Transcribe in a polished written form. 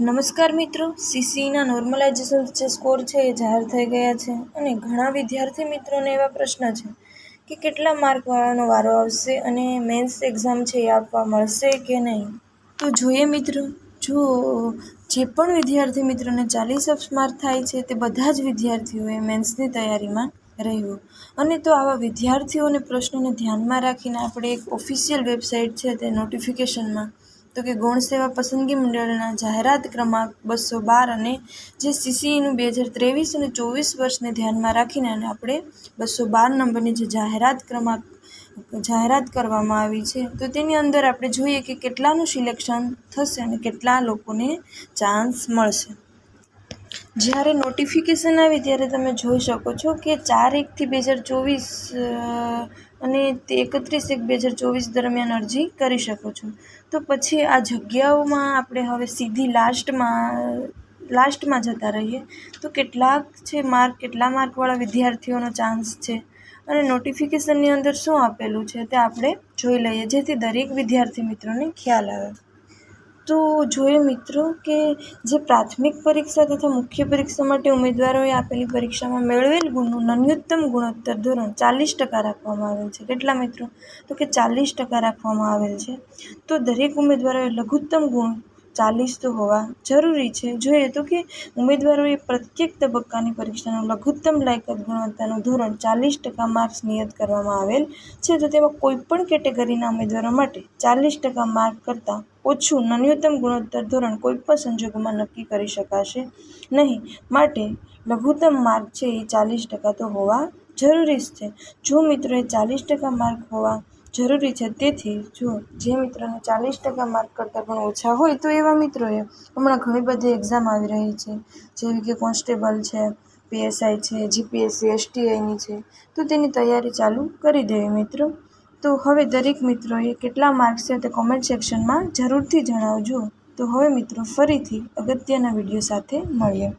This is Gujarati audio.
નમસ્કાર મિત્રો, સીસીઈના નોર્મલાઇઝેશન જે સ્કોર છે એ જાહેર થઈ ગયા છે અને ઘણા વિદ્યાર્થી મિત્રોને એવા પ્રશ્ન છે કે કેટલા માર્કવાળાનો વારો આવશે અને મેન્સ એક્ઝામ છે એ આપવા મળશે કે નહીં. તો જોઈએ મિત્રો, જો જે પણ વિદ્યાર્થી મિત્રોને 40 માર્ક થાય છે તે બધા જ વિદ્યાર્થીઓએ મેન્સની તૈયારીમાં રહેવું. અને તો આવા વિદ્યાર્થીઓને પ્રશ્નોને ધ્યાનમાં રાખીને આપણે એક ઓફિશિયલ વેબસાઇટ છે તે નોટિફિકેશનમાં તો કે ગૌણ સેવા પસંદગી મંડળના જાહેરાત ક્રમાંક 212 અને જે સીસીઈનું 2023 અને 24 વર્ષને ધ્યાનમાં રાખીને અને આપણે 212 નંબરની જે જાહેરાત કરવામાં આવી છે તો તેની અંદર આપણે જોઈએ કે કેટલાનું સિલેક્શન થશે અને કેટલા લોકોને ચાન્સ મળશે. જ્યારે નોટિફિકેશન આવી ત્યારે તમે જોઈ શકો છો કે 4/1/2024 અને 31/1/2024 દરમિયાન અરજી કરી શકો છો. તો પછી આ જગ્યાઓમાં આપણે હવે સીધી લાસ્ટમાં જતા રહીએ તો કેટલા માર્કવાળા વિદ્યાર્થીઓનો ચાન્સ છે અને નોટિફિકેશનની અંદર શું આપેલું છે તે આપણે જોઈ લઈએ, જેથી દરેક વિદ્યાર્થી મિત્રોને ખ્યાલ આવે. તો જોઈએ મિત્રો કે જે પ્રાથમિક પરીક્ષા તથા મુખ્ય પરીક્ષા માટે ઉમેદવારોએ આપેલી પરીક્ષામાં મેળવેલ ગુણનું ન્યૂનતમ ગુણોત્તર ધોરણ 40% રાખવામાં આવેલ છે. કેટલા મિત્રો? તો કે 40% રાખવામાં આવેલ છે. તો દરેક ઉમેદવારોએ લઘુત્તમ ગુણ 40 તો હોવા જરૂરી છે. જોઈએ તો કે ઉમેદવારોએ પ્રત્યેક તબક્કાની પરીક્ષાનું લઘુત્તમ લાયકાત ગુણવત્તાનું ધોરણ 40% માર્ક્સ નિયત કરવામાં આવેલ છે. તો તેમાં કોઈપણ કેટેગરીના ઉમેદવારો માટે 40% માર્ક કરતાં ઓછું ન્યૂનતમ ગુણોત્તર ધોરણ કોઈપણ સંજોગોમાં નક્કી કરી શકાશે નહીં. માટે લઘુત્તમ માર્ક છે એ 40% તો હોવા જરૂરી જ છે. જો મિત્રોએ 40% માર્ક હોવા જરૂરી છે, તેથી જો જે મિત્રોને 40% માર્ક કરતાં પણ ઓછા હોય તો એવા મિત્રોએ હમણાં ઘણી બધી એક્ઝામ આવી રહી છે, જેવી કે કોન્સ્ટેબલ છે, પીએસઆઈ છે, જીપીએસસી, એસટીઆઈની છે, તો તેની તૈયારી ચાલુ કરી દેવી મિત્રો. તો હવે દરેક મિત્રોએ કેટલા માર્ક્સ છે તે કોમેન્ટ સેક્શનમાં જરૂરથી જણાવજો. તો હવે મિત્રો ફરીથી અગત્યના વિડીયો સાથે મળીએ.